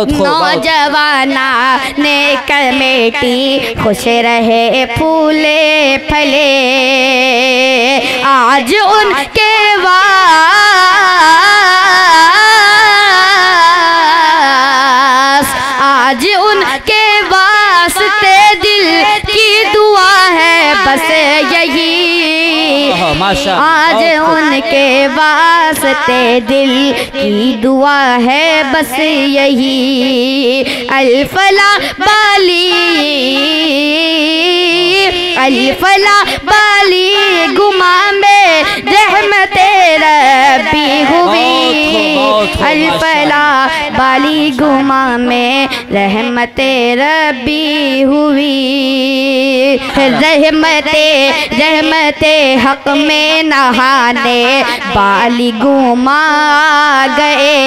نوجوانا نے کمیٹی خوش رہے پھولے پھلے آج ان کے آج ان کے واسطے دل کی دعا ہے بس یہی آج ان کے واسطے دل کی دعا ہے بس یہی الفلاح بالی گما میں رحمت ربی ہوئی الفلاح بالی گما میں رحمت ربی ہوئی رحمت حق میں نہانے بالی گما گئے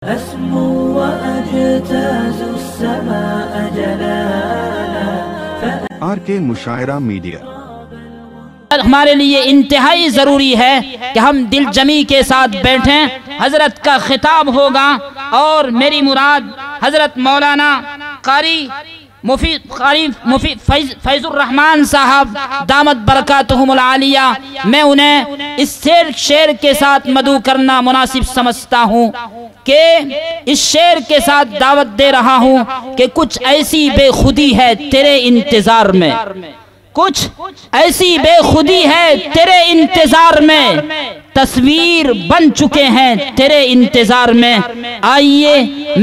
أسمو وأجتاز السماء جلالا RK مشاعرہ میڈیا ہمارے لیے انتہائی ضروری ہے کہ ہم دل جمی کے ساتھ بیٹھیں. حضرت کا خطاب ہوگا اور میری مراد حضرت مولانا قاری مفید فیض الرحمن صاحب دامت برکاتہم العالیہ، میں انہیں اس شعر کے ساتھ مدعو کرنا مناسب سمجھتا ہوں کہ اس شعر کے ساتھ دعوت دے رہا ہوں کہ کچھ ایسی بے خودی ہے تیرے انتظار میں، کچھ ایسی بے خودی ہے تیرے انتظار میں، تصویر بن چکے ہیں تیرے انتظار میں. آئیے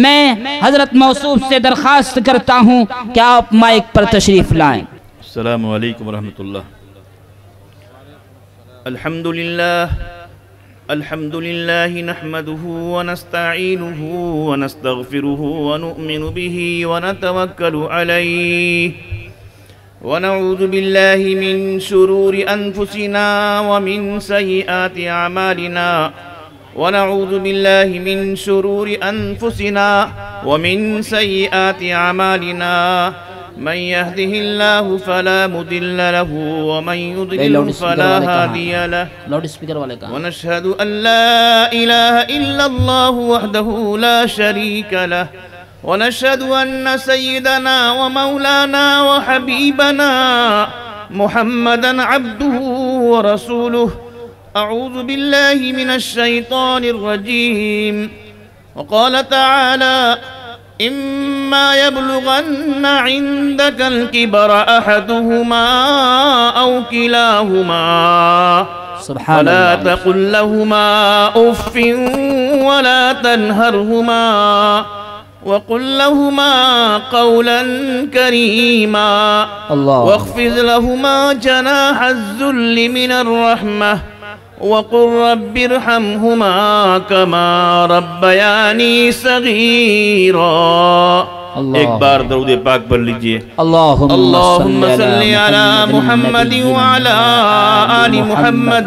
میں حضرت موصوف سے درخواست کرتا ہوں کہ آپ مائک پر تشریف لائیں. السلام علیکم ورحمۃ اللہ. الحمد للہ نحمده ونستعینه ونستغفره ونؤمن به ونتوکل علیہ ونعوذ بالله من شرور أنفسنا ومن سيئات أعمالنا ونعوذ بالله من شرور أنفسنا ومن سيئات أعمالنا من يهده الله فلا مضل له ومن يضلل فلا هادي له ونشهد أن لا إله إلا الله وحده لا شريك له ونشهد أن سيدنا ومولانا وحبيبنا محمدًا عبده ورسوله. أعوذ بالله من الشيطان الرجيم. وقال تعالى إما يبلغن عندك الكبر أحدهما أو كلاهما فلا تقل لهما أف ولا تنهرهما وقل لهما قولا كريما واخفض لهما جناح الذل من الرحمة وقل رب ارحمهما كما ربياني صغيرا. ایک بار درود پاک پڑھ لیجئے. اللہم صلی علی محمد وعلی آل محمد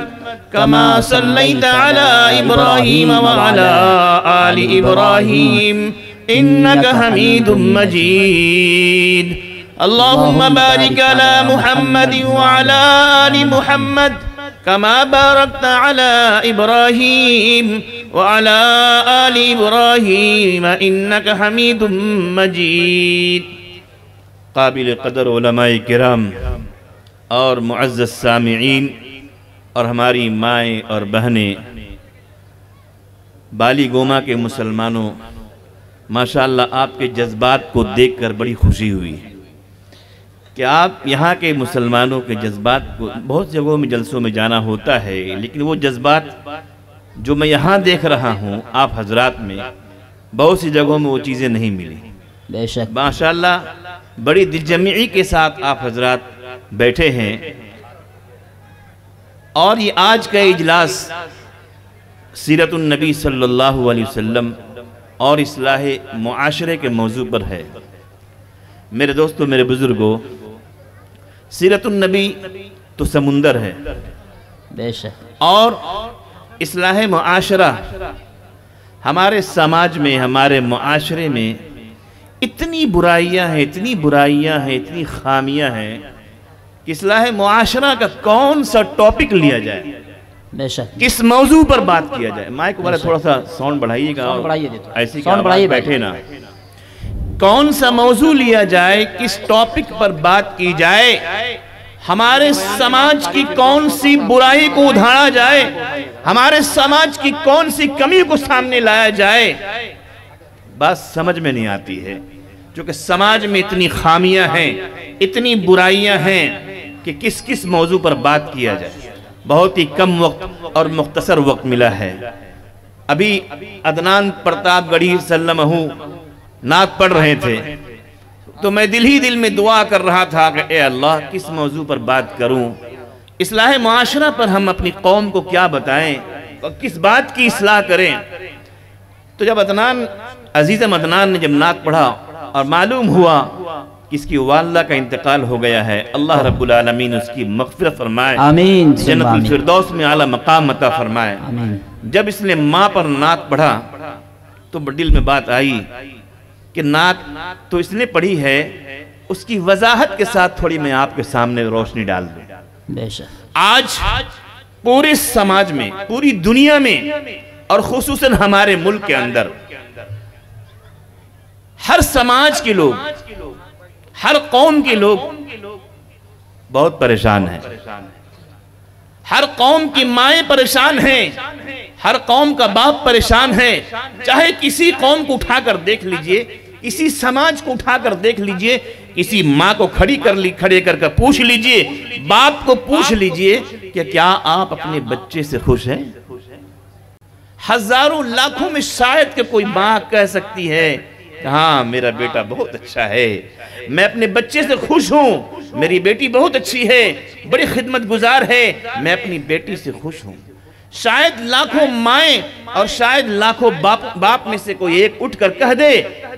كما صليت على إبراهيم وعلى آل إبراهيم إنك حميد مجيد. اللهم بارك على محمد وعلى آل محمد كما باركت على إبراهيم وعلى آل إبراهيم إنك حميد مجيد. قابل قدر علماء کرام اور معزز سامعین اور ہماری مائیں اور بہنیں، بالی گوما کے مسلمانوں، ماشاءاللہ آپ کے جذبات کو دیکھ کر بڑی خوشی ہوئی کہ آپ یہاں کے مسلمانوں کے جذبات کو، بہت جگہوں میں جلسوں میں جانا ہوتا ہے لیکن وہ جذبات جو میں یہاں دیکھ رہا ہوں آپ حضرات میں، بہت سی جگہوں میں وہ چیزیں نہیں ملی. بے شک ماشاءاللہ بڑی دل جمعی کے ساتھ آپ حضرات بیٹھے ہیں. اور یہ آج کا اجلاس سیرت النبی صلی اللہ علیہ وسلم اور اصلاح معاشرے کے موضوع پر ہے. میرے دوستو، میرے بزرگوں، سیرت النبی تو سمندر ہے، بے شک، اور اصلاح معاشرہ ہمارے سماج میں، ہمارے معاشرے میں اتنی برائیاں ہیں، اتنی برائیاں ہیں، اتنی خامیاں ہیں کہ اصلاح معاشرہ کا کون سا ٹاپک لیا جائے. بے شک کس موضوع پر بات کیا جائے. مائک والا تھوڑا سا ساؤنڈ بڑھائیے گا, ایسی بیٹھے نا. کون سا موضوع لیا جائے, کس ٹاپک پر بات کی جائے, ہمارے سماج کی کون سی برائی کو ادھاڑا جائے, ہمارے سماج کی کون سی کمی کو سامنے لایا جائے, بات سمجھ میں نہیں آتی ہے. چونکہ سماج میں اتنی خامیاں ہیں, اتنی برائیاں ہیں کہ کس موضوع پر بات کیا جائے. بہت ہی کم وقت اور مختصر وقت ملا ہے. ابھی عدنان پرتاپ گڑھی سلمہ نعت پڑھ رہے تھے تو میں دل ہی دل میں دعا کر رہا تھا کہ اے اللہ کس موضوع پر بات کروں, اصلاح معاشرہ پر ہم اپنی قوم کو کیا بتائیں اور کس بات کی اصلاح کریں. تو جب عزیزم عدنان نے جب نعت پڑھا اور معلوم ہوا کہ اس کی والدہ کا انتقال ہو گیا ہے, اللہ رب العالمین اس کی مغفرت فرمائے, آمین, جنت الفردوس میں اعلیٰ مقام عطا فرمائے. جب اس نے ماں پر نعت پڑھا تو دل میں بات آئی کہ نعت تو اس نے پڑھی ہے, اس کی وضاحت کے ساتھ تھوڑی میں آپ کے سامنے روشنی ڈال دوں. بے شک آج پورے سماج میں, پوری دنیا میں اور خصوصاً ہمارے ملک کے اندر ہر سماج کے لوگ, ہر قوم کے لوگ بہت پریشان ہیں. ہر قوم کی مائیں پریشان ہیں, ہر قوم کا باپ پریشان ہے. چاہے کسی قوم کو اٹھا کر دیکھ لیجئے, کسی سماج کو اٹھا کر دیکھ لیجئے, کسی ماں کو کھڑے کر پوچھ لیجئے, باپ کو پوچھ لیجئے کہ کیا آپ اپنے بچے سے خوش ہیں؟ ہزاروں لاکھوں میں شاید کہ کوئی ماں کہہ سکتی ہے کہ ہاں میرا بیٹا بہت اچھا ہے, میں اپنے بچے سے خوش ہوں, میری بیٹی بہت اچھی ہے, بڑی خدمت گزار ہے, میں اپنی بیٹی سے خوش ہوں. شاید لاکھوں مائیں اور شاید لاکھوں باپ میں سے کوئی ایک اٹھ کر کہہ دے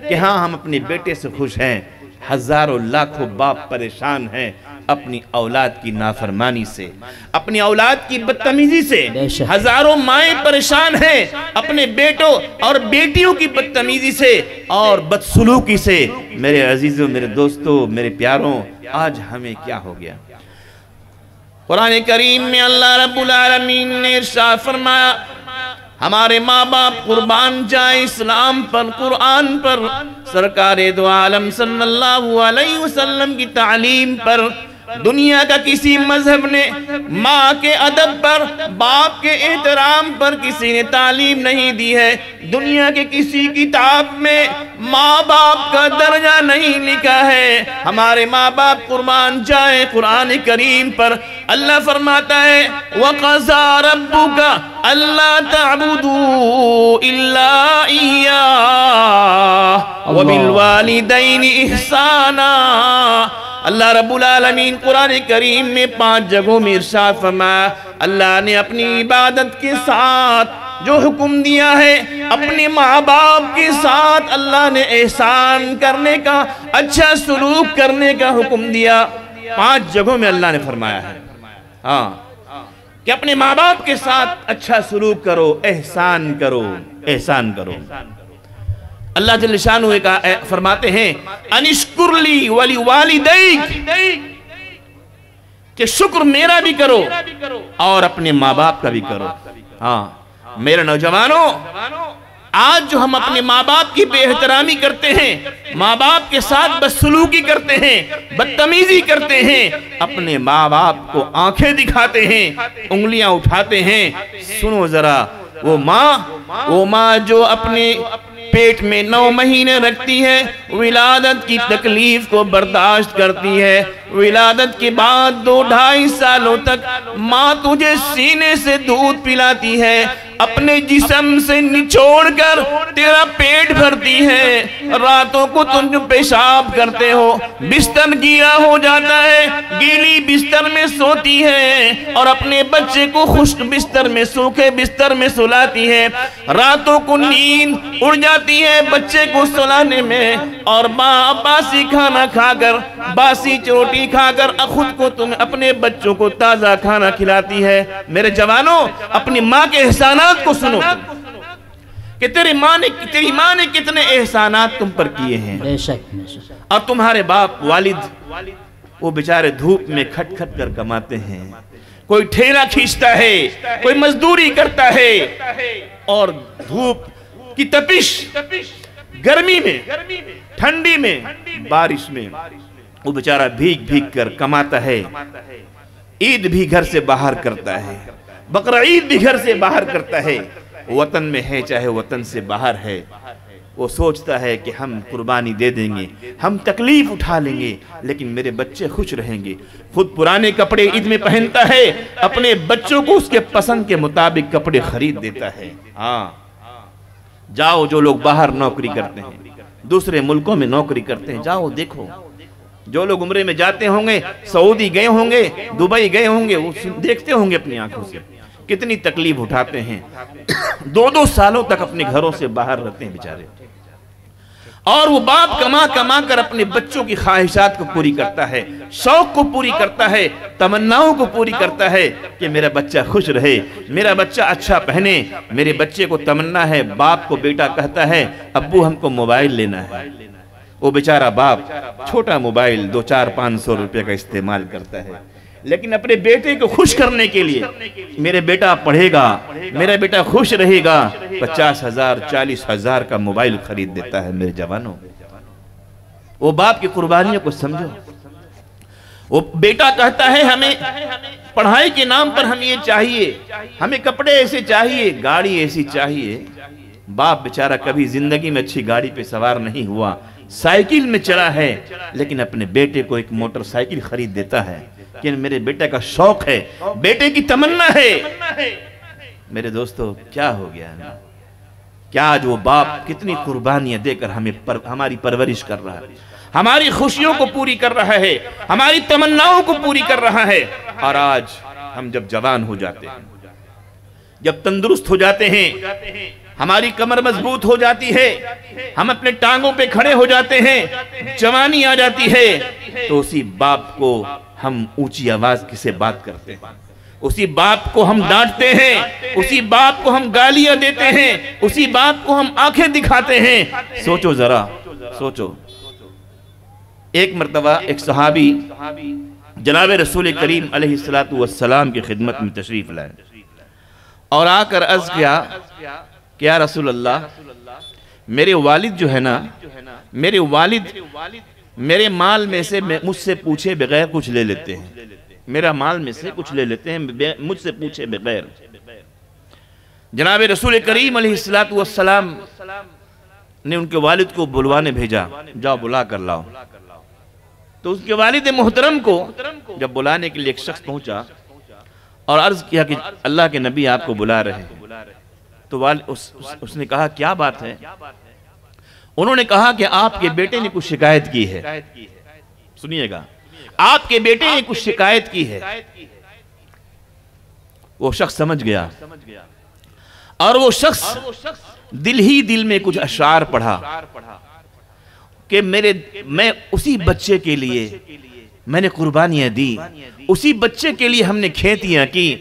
کہ ہاں ہم اپنے بیٹے سے خوش ہیں. ہزاروں لاکھوں باپ پریشان ہیں اپنی اولاد کی نافرمانی سے, اپنی اولاد کی بدتمیزی سے. ہزاروں مائیں پریشان ہیں اپنے بیٹوں اور بیٹیوں کی بدتمیزی سے اور بدسلوکی سے. میرے عزیزوں, میرے دوستوں, میرے پیاروں, آج ہمیں کیا ہو گیا؟ قرآن کریم میں اللہ رب العالمین نے ارشاد فرمایا ہمارے ماں باپ قربان جائیں اسلام پر, قرآن پر, سرکار دو عالم صلی اللہ علیہ وسلم کی تعلیم پر. دنیا کا کسی مذہب نے ماں کے ادب پر, باپ کے احترام پر کسی نے تعلیم نہیں دی ہے. دنیا کے کسی کتاب میں ماں باپ کا درجہ نہیں لکھا ہے. ہمارے ماں باپ قربان جائیں قرآن کریم پر. اللہ فرماتا ہے وَقَضَىٰ رَبُّكَ أَلَّا تَعْبُدُوا إِلَّا إِيَّاهُ وَبِالْوَالِدَيْنِ إِحْسَانًا. اللہ رب العالمین قرآن کریم میں 5 جگہوں میں ارشاد فرمایا اللہ نے اپنی عبادت کے ساتھ جو حکم دیا ہے, اپنے ماں باپ کے ساتھ اللہ نے احسان کرنے کا, اچھا سلوک کرنے کا حکم دیا. 5 جگہوں میں اللہ نے فرمایا ہے ہاں کہ اپنے ماں باپ کے ساتھ اچھا سلوک کرو, احسان کرو, احسان کرو. اللہ جل شانہ فرماتے ہیں انشکر لی ولی والدیک, کہ شکر میرا بھی کرو اور اپنے ماں باپ کا بھی کرو. ہاں میرے نوجوانوں, آج جو ہم اپنے ماں باپ کی بے احترامی کرتے ہیں, ماں باپ کے ساتھ بدسلوکی کرتے ہیں, بدتمیزی کرتے ہیں, اپنے ماں باپ کو آنکھیں دکھاتے ہیں, انگلیاں اٹھاتے ہیں. سنو ذرا, وہ ماں جو اپنے پیٹ میں 9 مہینے رکھتی ہے, ولادت کی تکلیف کو برداشت کرتی ہے, ولادت کے بعد 2-2.5 سالوں تک ماں تجھے سینے سے دودھ پلاتی ہے, اپنے جسم سے نچوڑ کر تیرا پیٹ بھرتی ہے, راتوں کو تم جو پیشاب کرتے ہو, بستر گیلا ہو جاتا ہے, گیلی بستر میں سوتی ہے اور اپنے بچے کو خشک بستر میں, سوکھے بستر میں سلاتی ہے. راتوں کو نیند اڑ جاتی ہے بچے کو سلانے میں, اور ماں باسی کھانا کھا کر, باسی روٹی کھا کر خود کو تم اپنے بچوں کو تازہ کھانا کھلاتی ہے. میرے جوانوں, اپنی ماں کے احسانات کو سنو کہ تیری ماں نے کتنے احسانات تم پر کیے ہیں. بے شک. اور تمہارے باپ والد وہ بیچارے دھوپ میں کھٹ کھٹ کر کماتے ہیں, کوئی ٹھیلا کھینچتا ہے، کوئی مزدوری کرتا ہے، اور دھوپ کی تپش، گرمی میں، ٹھنڈی میں، بارش میں وہ بیچارہ بھیگ بھیگ کر کماتا ہے، عید بھی گھر سے باہر کرتا ہے، بقرہ عید بھی گھر سے باہر کرتا ہے، وطن میں ہے چاہے وطن سے باہر ہے، وہ سوچتا ہے کہ ہم قربانی دے دیں گے، ہم تکلیف اٹھا لیں گے، لیکن میرے بچے خوش رہیں گے۔ خود پرانے کپڑے عید میں پہنتا ہے، اپنے بچوں کو اس کے پسند کے مطابق کپڑے خرید دیتا ہے۔ ہاں، جاؤ جو لوگ باہر نوکری کرتے ہیں، دوسرے ملکوں میں نوکری کرتے ہیں، جاؤ دیکھو، جو لوگ عمرے میں جاتے ہوں گے، سعودی گئے ہوں گے، دبئی گئے ہوں گے، وہ دیکھتے ہوں گے اپنی آنکھوں سے کتنی تکلیف اٹھاتے ہیں، 2 سالوں تک اپنے گھروں سے باہر رہتے ہیں بیچارے، اور وہ باپ کما کما کر اپنے بچوں کی خواہشات کو پوری کرتا ہے، شوق کو پوری کرتا ہے، تمناؤں کو پوری کرتا ہے کہ میرا بچہ خوش رہے، میرا بچہ اچھا پہنے۔ میرے بچے کو تمنا ہے، باپ کو بیٹا کہتا ہے ابو ہم کو موبائل لینا ہے، وہ بیچارہ باپ چھوٹا موبائل 200-500 روپے کا استعمال کرتا ہے، لیکن اپنے بیٹے کو خوش کرنے کے لیے، میرے بیٹا پڑھے گا، میرا بیٹا خوش رہے گا، 50,000-40,000 کا موبائل خرید دیتا ہے۔ میرے جوانوں، وہ باپ کی قربانیوں کو سمجھو۔ وہ بیٹا کہتا ہے ہمیں پڑھائی کے نام پر ہم یہ چاہیے، ہمیں کپڑے ایسے چاہیے، گاڑی ایسی چاہیے۔ باپ بیچارہ کبھی زندگی میں اچھی گاڑی پہ سوار نہیں ہوا، سائیکل میں چلا ہے، لیکن اپنے بیٹے کو ایک موٹر سائیکل خرید دیتا ہے کہ میرے بیٹے کا شوق ہے، بیٹے کی تمنا ہے۔ میرے دوستو، کیا ہو گیا نا؟ کیا آج وہ باپ کتنی قربانیاں دے کر ہماری پرورش کر رہا ہے، ہماری خوشیوں کو پوری کر رہا ہے، ہماری تمناؤں کو پوری کر رہا ہے، اور آج ہم جب جوان ہو جاتے ہیں، جب تندرست ہو جاتے ہیں، ہماری کمر مضبوط ہو جاتی ہے، ہم اپنے ٹانگوں پہ کھڑے ہو جاتے ہیں، جوانی آ جاتی ہے، تو اسی باپ کو ہم اونچی آواز سے بات کرتے ہیں، اسی باپ کو ہم ڈانٹتے ہیں، اسی باپ کو ہم گالیاں دیتے ہیں، اسی باپ کو ہم آنکھیں دکھاتے ہیں۔ سوچو ذرا، سوچو۔ ایک مرتبہ ایک صحابی جناب رسول کریم علیہ السلام کی خدمت میں تشریف لائے اور آ کر عرض کیا کہ یا رسول اللہ، میرے والد جو ہے نا، میرے والد میرے مال میں سے مجھ سے پوچھے بغیر کچھ لے لیتے ہیں، میرا مال میں سے کچھ لے لیتے ہیں مجھ سے پوچھے بغیر۔ جناب رسول کریم علیہ السلام نے ان کے والد کو بلوانے بھیجا، جاؤ بلا کر لاؤ۔ تو اس کے والد محترم کو جب بلانے کے لیے ایک شخص پہنچا اور عرض کیا کہ اللہ کے نبی آپ کو بلا رہے ہیں، تو اس نے کہا کیا بات ہے؟ انہوں نے کہا کہ آپ کے بیٹے نے کچھ شکایت کی ہے، سنیے گا، آپ کے بیٹے نے کچھ شکایت کی ہے۔ وہ شخص سمجھ گیا اور وہ شخص دل ہی دل میں کچھ اشعار پڑھا کہ میں اسی بچے کے لیے میں نے قربانیاں دی، اسی بچے کے لیے ہم نے کھیتیاں کی،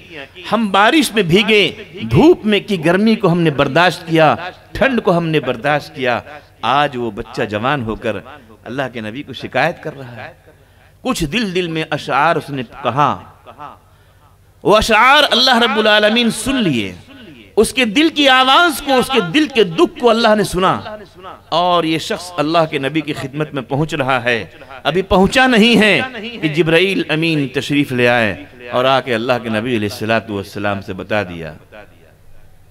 ہم بارش میں بھیگے، دھوپ میں کی گرمی کو ہم نے برداشت کیا، ٹھنڈ کو ہم نے برداشت کیا، آج وہ بچہ جوان ہو کر اللہ کے نبی کو شکایت کر رہا ہے۔ کچھ دل میں اشعار اس نے کہا، وہ اشعار اللہ رب العالمین سن لیے، اس کے دل کی آواز کو، اس کے دل کے دکھ کو اللہ نے سنا، اور یہ شخص اللہ کے نبی کی خدمت میں پہنچ رہا ہے، ابھی پہنچا نہیں ہے کہ جبرائیل امین تشریف لے آئے اور آ کے اللہ کے نبی علیہ السلام سے بتا دیا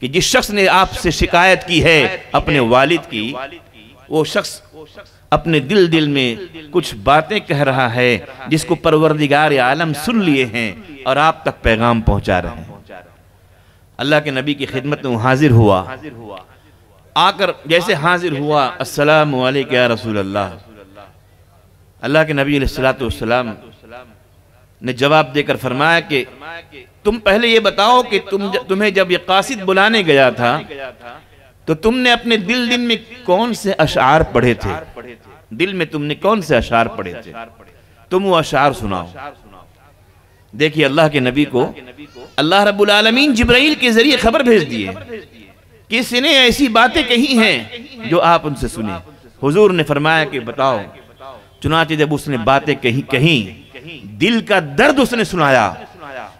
کہ جس شخص نے آپ سے شکایت کی ہے اپنے والد کی، وہ شخص اپنے دل میں کچھ باتیں کہہ رہا ہے جس کو پروردگار عالم سن لیے ہیں اور آپ تک پیغام پہنچا رہے ہیں۔ اللہ کے نبی کی خدمت میں حاضر ہوا، آ کر جیسے حاضر ہوا، السلام علیکم یا رسول اللہ، اللہ کے نبی علیہ السلام نے جواب دے کر فرمایا کہ تم پہلے یہ بتاؤ کہ تمہیں جب یہ قاصد بلانے گیا تھا تو تم نے اپنے دل میں کون سے اشعار پڑھے تھے، دل میں تم نے کون سے اشعار پڑھے تھے، تم وہ اشعار سناؤ۔ دیکھیے اللہ کے نبی کو اللہ رب العالمین جبرائیل کے ذریعے خبر بھیج دیے کہ اس نے ایسی باتیں کہی ہیں جو آپ ان سے سنیں۔ حضور نے فرمایا کہ بتاؤ۔ چنانچہ جب اس نے باتیں کہیں دل کا درد اس نے سنایا،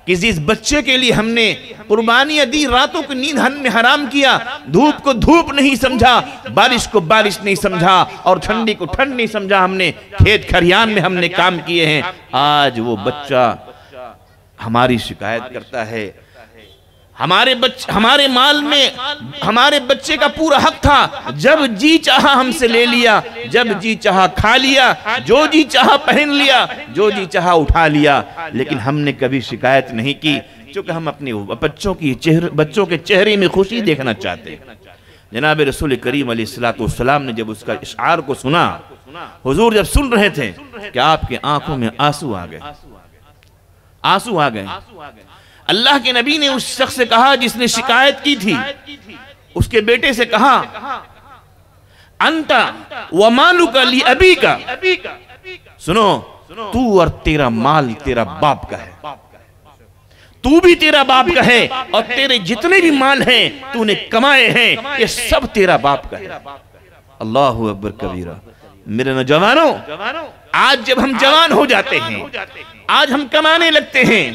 کہ جس بچے کے لیے ہم نے قربانیاں دی، راتوں کی نیند ہم نے حرام کیا، دھوپ کو دھوپ نہیں سمجھا، بارش کو بارش نہیں سمجھا، اور ٹھنڈی کو ٹھنڈ نہیں سمجھا، ہم نے کھیت کھریان میں ہم نے کام کیے ہیں، آج وہ بچہ ہماری شکایت کرتا ہے۔ ہمارے مال میں ہمارے بچے کا پورا حق تھا، جب جی چاہا ہم سے لے لیا، جب جی چاہا کھا لیا، جو جی چاہا پہن لیا، جو جی چاہا اٹھا لیا، لیکن ہم نے کبھی شکایت نہیں کی، چونکہ ہم اپنے بچوں کے چہرے میں خوشی دیکھنا چاہتے ہیں۔ جناب رسول کریم علیہ السلام نے جب اس کا اشعار کو سنا، حضور جب سن رہے تھے کہ آپ کے آنکھوں میں آنسو آ گئے، آنسو آ گئے۔ اللہ کے نبی نے اس شخص سے کہا جس نے شکایت کی تھی، اس کے بیٹے سے کہا انت ومالک لابیک، سنو تو اور تیرا مال تیرا باپ کا ہے، تو بھی تیرا باپ کا ہے، اور تیرے جتنے بھی مال ہیں تو نے کمائے ہیں، یہ سب تیرا باپ کا ہے۔ اللہ اکبر کبیرہ۔ میرے نوجوانوں، آج جب ہم جوان ہو جاتے ہیں، آج ہم کمانے لگتے ہیں،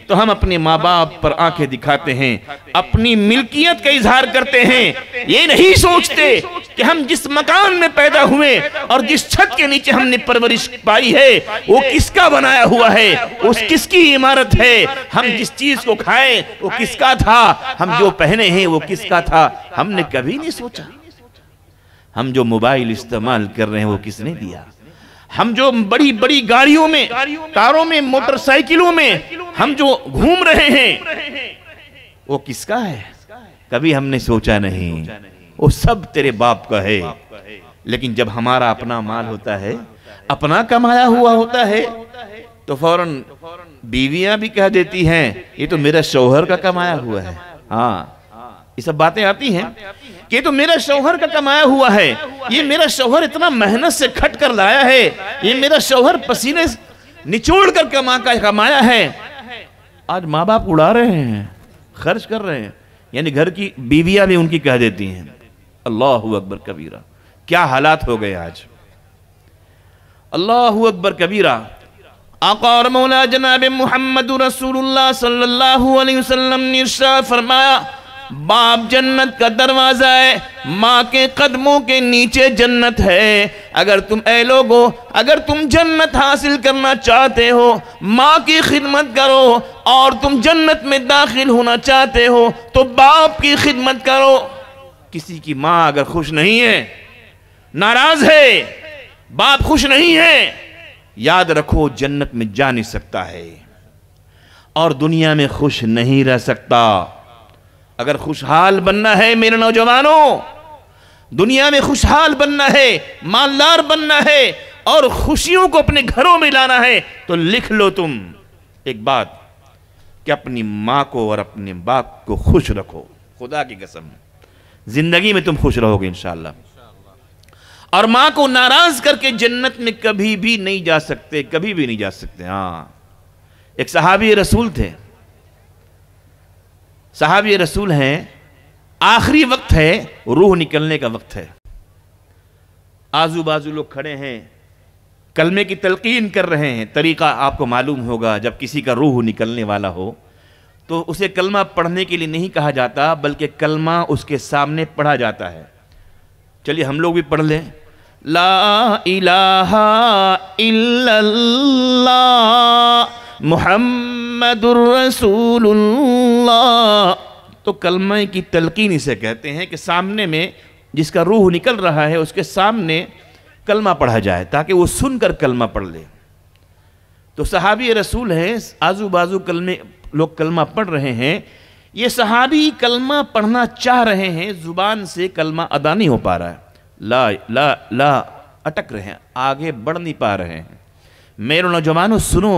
تو ہم اپنے ماں باپ پر آنکھیں دکھاتے ہیں، اپنی ملکیت کا اظہار کرتے ہیں، یہ نہیں سوچتے کہ ہم جس مکان میں پیدا ہوئے اور جس چھت کے نیچے ہم نے پرورش پائی ہے وہ کس کا بنایا ہوا ہے، اس کس کی عمارت ہے، ہم جس چیز کو کھائے وہ کس کا تھا، ہم جو پہنے ہیں وہ کس کا تھا، ہم نے کبھی نہیں سوچا۔ ہم جو موبائل استعمال کر رہے ہیں وہ کس نے دیا، ہم جو بڑی بڑی گاڑیوں میں، کاروں میں، موٹر سائیکلوں میں ہم جو گھوم رہے ہیں وہ کس کا ہے، کبھی ہم نے سوچا نہیں، وہ سب تیرے باپ کا ہے۔ لیکن جب ہمارا اپنا مال ہوتا ہے، اپنا کمایا ہوا ہوتا ہے، تو فوراً بیویاں بھی کہہ دیتی ہیں یہ تو میرا شوہر کا کمایا ہوا ہے۔ ہاں، یہ سب باتیں آتی ہیں کہ تو میرا شوہر کا کمایا ہوا ہے، یہ میرا شوہر اتنا محنت سے کھٹ کر لایا ہے، یہ میرا شوہر پسینے نچوڑ کر کمایا ہے۔ آج ماں باپ اڑا رہے ہیں، خرچ کر رہے ہیں، یعنی گھر کی بیویاں بھی ان کی کہہ دیتی ہیں۔ اللہ اکبر کبیرہ، کیا حالات ہو گئے آج، اللہ اکبر کبیرہ۔ آقا اور مولا جناب محمد رسول اللہ صلی اللہ علیہ وسلم نے ارشاد فرمایا، باپ جنت کا دروازہ ہے، ماں کے قدموں کے نیچے جنت ہے۔ اگر تم اے لوگو، اگر تم جنت حاصل کرنا چاہتے ہو، ماں کی خدمت کرو، اور تم جنت میں داخل ہونا چاہتے ہو تو باپ کی خدمت کرو۔ کسی کی ماں اگر خوش نہیں ہے، ناراض ہے، باپ خوش نہیں ہے، یاد رکھو جنت میں جا نہیں سکتا ہے، اور دنیا میں خوش نہیں رہ سکتا۔ اگر خوشحال بننا ہے میرے نوجوانوں، دنیا میں خوشحال بننا ہے، مالدار بننا ہے، اور خوشیوں کو اپنے گھروں میں لانا ہے، تو لکھ لو تم ایک بات کہ اپنی ماں کو اور اپنے باپ کو خوش رکھو۔ خدا کی قسم زندگی میں تم خوش رہو گے انشاءاللہ، اور ماں کو ناراض کر کے جنت میں کبھی بھی نہیں جا سکتے، کبھی بھی نہیں جا سکتے۔ ہاں، ایک صحابی رسول تھے، صحابی رسول ہیں، آخری وقت ہے، روح نکلنے کا وقت ہے، آزو بازو لوگ کھڑے ہیں، کلمے کی تلقین کر رہے ہیں۔ طریقہ آپ کو معلوم ہوگا، جب کسی کا روح نکلنے والا ہو تو اسے کلمہ پڑھنے کے لیے نہیں کہا جاتا، بلکہ کلمہ اس کے سامنے پڑھا جاتا ہے۔ چلیے ہم لوگ بھی پڑھ لیں، لا الہ الا اللہ محمد الرسول اللہ۔ تو کلمہ کی تلقین اسے کہتے ہیں کہ سامنے میں جس کا روح نکل رہا ہے اس کے سامنے کلمہ پڑھا جائے تاکہ وہ سن کر کلمہ پڑھ لے۔ تو صحابی رسول ہیں، آزو بازو لوگ کلمہ پڑھ رہے ہیں، یہ صحابی کلمہ پڑھنا چاہ رہے ہیں، زبان سے کلمہ ادا نہیں ہو پا رہا ہے، لا لا لا اٹک رہے ہیں، آگے بڑھ نہیں پا رہے ہیں۔ میرے نوجوانوں سنو،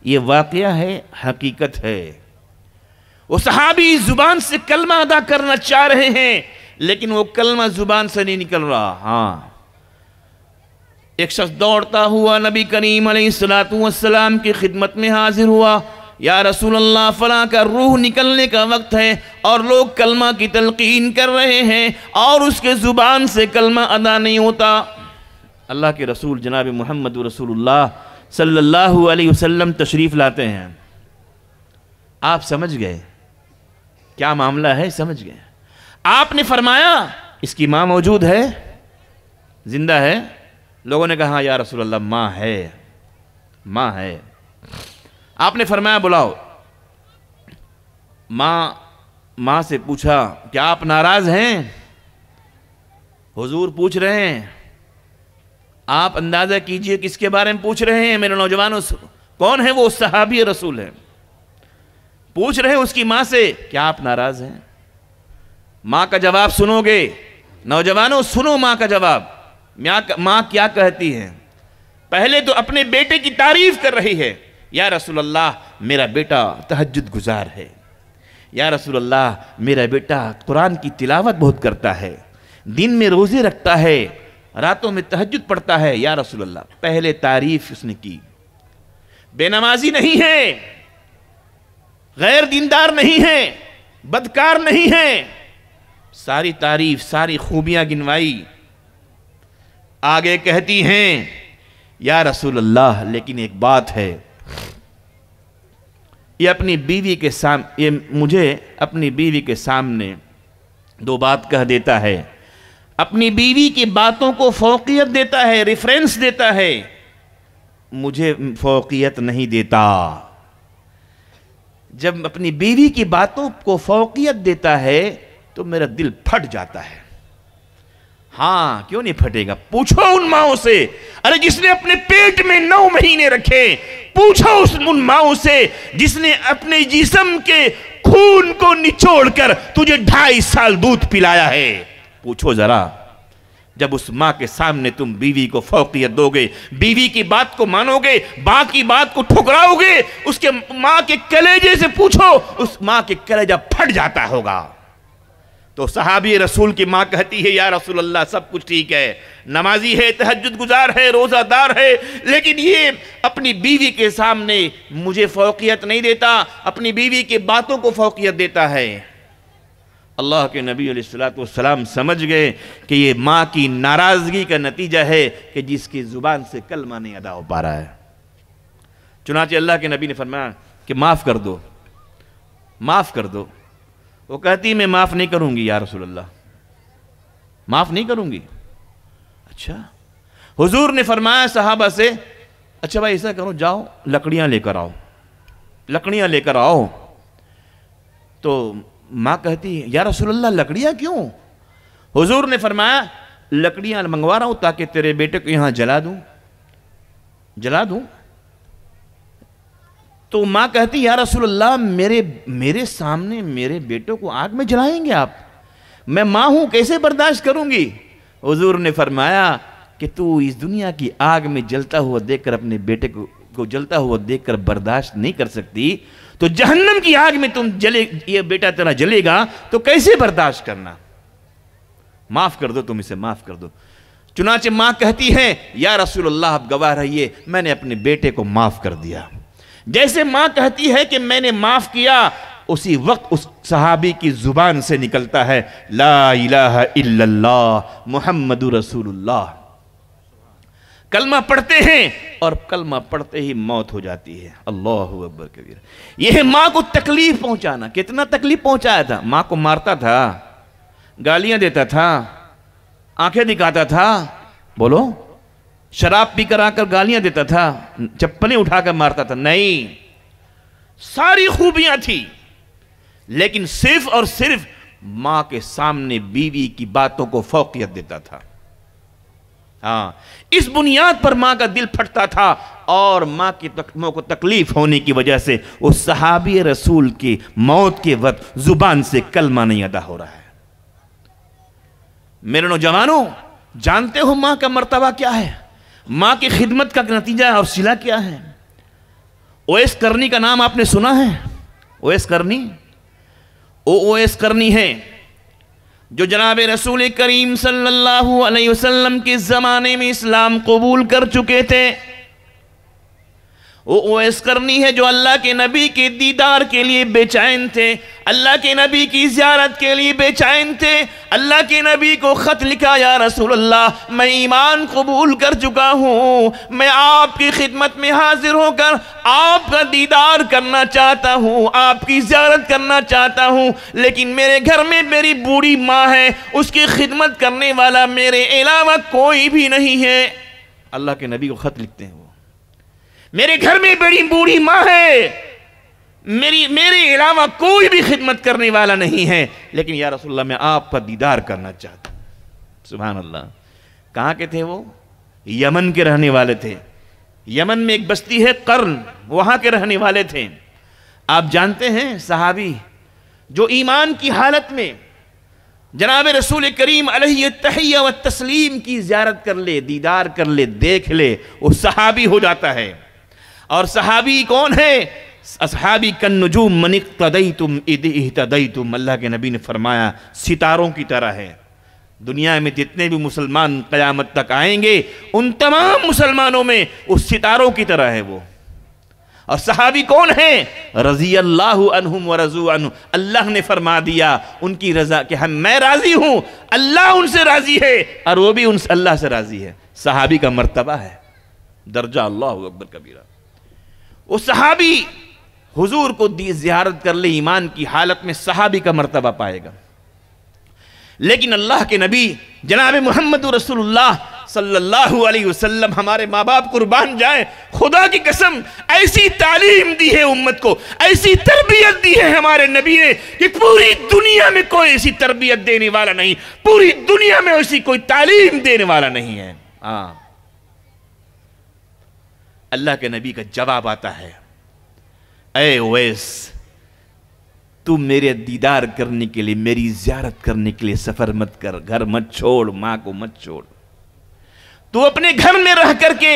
یہ واقعہ ہے، حقیقت ہے۔ وہ صحابی زبان سے کلمہ ادا کرنا چاہ رہے ہیں لیکن وہ کلمہ زبان سے نہیں نکل رہا۔ ہاں، ایک شخص دوڑتا ہوا نبی کریم علیہ السلام کی خدمت میں حاضر ہوا، یا رسول اللہ فلاں کا روح نکلنے کا وقت ہے اور لوگ کلمہ کی تلقین کر رہے ہیں اور اس کے زبان سے کلمہ ادا نہیں ہوتا۔ اللہ کے رسول جناب محمد رسول اللہ صلی اللہ علیہ وسلم تشریف لاتے ہیں، آپ سمجھ گئے کیا معاملہ ہے، سمجھ گئے۔ آپ نے فرمایا اس کی ماں موجود ہے، زندہ ہے؟ لوگوں نے کہا ہاں یا رسول اللہ ماں ہے، ماں ہے۔ آپ نے فرمایا بلاؤ۔ ماں سے پوچھا کیا آپ ناراض ہیں؟ حضور پوچھ رہے ہیں، آپ اندازہ کیجئے کس کے بارے میں پوچھ رہے ہیں میرے نوجوانوں، کون ہے وہ؟ صحابی رسول ہے، پوچھ رہے ہیں اس کی ماں سے کیا آپ ناراض ہیں؟ ماں کا جواب سنو گے نوجوانوں، سنو ماں کا جواب۔ ماں کیا کہتی ہے؟ پہلے تو اپنے بیٹے کی تعریف کر رہی ہے، یا رسول اللہ میرا بیٹا تہجد گزار ہے، یا رسول اللہ میرا بیٹا قرآن کی تلاوت بہت کرتا ہے، دن میں روزے رکھتا ہے، راتوں میں تہجد پڑھتا ہے، یا رسول اللہ۔ پہلے تعریف اس نے کی، بے نمازی نہیں ہے، غیر دیندار نہیں ہے، بدکار نہیں ہے، ساری تعریف ساری خوبیاں گنوائی۔ آگے کہتی ہیں یا رسول اللہ لیکن ایک بات ہے، یہ اپنی بیوی کے سامنے، یہ مجھے اپنی بیوی کے سامنے دو بات کہہ دیتا ہے، اپنی بیوی کی باتوں کو فوقیت دیتا ہے، ریفرنس دیتا ہے، مجھے فوقیت نہیں دیتا۔ جب اپنی بیوی کی باتوں کو فوقیت دیتا ہے تو میرا دل پھٹ جاتا ہے۔ ہاں کیوں نہیں پھٹے گا؟ پوچھو ان ماؤں سے، ارے جس نے اپنے پیٹ میں 9 مہینے رکھے، پوچھو ان ماؤں سے جس نے اپنے جسم کے خون کو نچوڑ کر تجھے 2.5 سال دودھ پلایا ہے، پوچھو ذرا۔ جب اس ماں کے سامنے تم بیوی کو فوقیت دو گے، بیوی کی بات کو مانو گے، ماں کی بات کو ٹھکراؤ گے، اس کے ماں کے کلیجے سے پوچھو، اس ماں کے کلیجہ پھٹ جاتا ہوگا۔ تو صحابی رسول کی ماں کہتی ہے یا رسول اللہ سب کچھ ٹھیک ہے، نمازی ہے، تہجد گزار ہے، روزہ دار ہے، لیکن یہ اپنی بیوی کے سامنے مجھے فوقیت نہیں دیتا، اپنی بیوی کی باتوں کو فوقیت دیتا ہے۔ اللہ کے نبی علیہ السلام سمجھ گئے کہ یہ ماں کی ناراضگی کا نتیجہ ہے کہ جس کی زبان سے کلمہ نہیں ادا ہو پا رہا ہے۔ چنانچہ اللہ کے نبی نے فرمایا کہ معاف کر دو، معاف کر دو۔ وہ کہتی میں معاف نہیں کروں گی یا رسول اللہ، معاف نہیں کروں گی۔ اچھا، حضور نے فرمایا صحابہ سے اچھا بھائی ایسا کرو، جاؤ لکڑیاں لے کر آؤ، لکڑیاں لے کر آؤ۔ تو ماں کہتی ہے یا رسول اللہ لکڑیاں کیوں؟ حضور نے فرمایا لکڑیاں منگوا رہا ہوں تاکہ تیرے بیٹے کو یہاں جلا دوں۔ تو ماں کہتی یا رسول اللہ میرے سامنے میرے بیٹوں کو آگ میں جلائیں گے آپ؟ میں ماں ہوں، کیسے برداشت کروں گی؟ حضور نے فرمایا کہ تو اس دنیا کی آگ میں جلتا ہوا دیکھ کر اپنے بیٹے کو جلتا ہوا دیکھ کر برداشت نہیں کر سکتی، تو جہنم کی آگ میں یہ بیٹا تیرا جلے گا تو کیسے برداشت کرنا؟ معاف کر دو، تم اسے معاف کر دو۔ چنانچہ ماں کہتی ہے یا رسول اللہ آپ گواہ رہیے میں نے اپنے بیٹے کو معاف کر دیا۔ جیسے ماں کہتی ہے کہ میں نے معاف کیا، اسی وقت اس صحابی کی زبان سے نکلتا ہے لا الہ الا اللہ محمد رسول اللہ۔ کلمہ پڑھتے ہیں اور کلمہ پڑھتے ہی موت ہو جاتی ہے۔ اللہ اکبر کبیر۔ یہ ہے ماں کو تکلیف پہنچانا۔ کتنا تکلیف پہنچایا تھا؟ ماں کو مارتا تھا، گالیاں دیتا تھا، آنکھیں دکھاتا تھا، بولو، شراب پی کر آ کر گالیاں دیتا تھا، چپلیں اٹھا کر مارتا تھا؟ نہیں، ساری خوبیاں تھی، لیکن صرف اور صرف ماں کے سامنے بیوی کی باتوں کو فوقیت دیتا تھا۔ ہاں، اس بنیاد پر ماں کا دل پھٹتا تھا اور ماں کو تکلیف ہونے کی وجہ سے اس صحابی رسول کی موت کے وقت زبان سے کلمہ نہیں ادا ہو رہا ہے۔ میرے نوجوانوں، جانتے ہو ماں کا مرتبہ کیا ہے؟ ماں کی خدمت کا نتیجہ اور صلہ کیا ہے؟ اویس کرنی کا نام آپ نے سنا ہے؟ اویس کرنی، اویس کرنی ہے جو جناب رسول کریم صلی اللہ علیہ وسلم کے زمانے میں اسلام قبول کر چکے تھے۔ وہ اویس قرنی ہے جو اللہ کے نبی کے دیدار کے لیے بے چین تھے، اللہ کے نبی کی زیارت کے لیے بے چین تھے۔ اللہ کے نبی کو خط لکھا، یا رسول اللہ میں ایمان قبول کر چکا ہوں، میں آپ کی خدمت میں حاضر ہو کر آپ کا دیدار کرنا چاہتا ہوں، آپ کی زیارت کرنا چاہتا ہوں، لیکن میرے گھر میں میری بوڑھی ماں ہے، اس کی خدمت کرنے والا میرے علاوہ کوئی بھی نہیں ہے۔ اللہ کے نبی کو خط لکھتے ہیں، میرے گھر میں بڑی بوڑھی ماں ہے، میرے علاوہ کوئی بھی خدمت کرنے والا نہیں ہے، لیکن یا رسول اللہ میں آپ کا دیدار کرنا چاہتا ہوں۔ سبحان اللہ۔ کہاں کے تھے وہ؟ یمن کے رہنے والے تھے۔ یمن میں ایک بستی ہے قرن، وہاں کے رہنے والے تھے۔ آپ جانتے ہیں صحابی جو ایمان کی حالت میں جناب رسول کریم علیہ التحیہ والتسلیم کی زیارت کر لے، دیدار کر لے، دیکھ لے، وہ صحابی ہو جاتا ہے۔ اور صحابی کون ہے؟ اصحابی کالنجوم من اقتدیتم اذ اہتدیتم، اللہ کے نبی نے فرمایا ستاروں کی طرح ہے۔ دنیا میں جتنے بھی مسلمان قیامت تک آئیں گے ان تمام مسلمانوں میں اس ستاروں کی طرح ہے وہ۔ اور صحابی کون ہیں؟ رضی اللہ عنہم ورضوا عنہ، اللہ نے فرما دیا ان کی رضا کہ میں راضی ہوں، اللہ ان سے راضی ہے اور وہ بھی ان سے اللہ سے راضی ہے۔ صحابی کا مرتبہ ہے، درجہ اللہ اکبر کبیرہ۔ وہ صحابی حضور کو زیارت کر لے ایمان کی حالت میں صحابی کا مرتبہ پائے گا، لیکن اللہ کے نبی جناب محمد رسول اللہ صلی اللہ علیہ وسلم، ہمارے ماں باپ قربان جائیں، خدا کی قسم ایسی تعلیم دی ہے امت کو، ایسی تربیت دی ہے ہمارے نبی نے کہ پوری دنیا میں کوئی ایسی تربیت دینے والا نہیں، پوری دنیا میں ایسی کوئی تعلیم دینے والا نہیں ہے۔ اللہ کے نبی کا جواب آتا ہے، اے اویس تو میرے دیدار کرنے کے لیے، میری زیارت کرنے کے لیے سفر مت کر، گھر مت چھوڑ، ماں کو مت چھوڑ، تو اپنے گھر میں رہ کر کے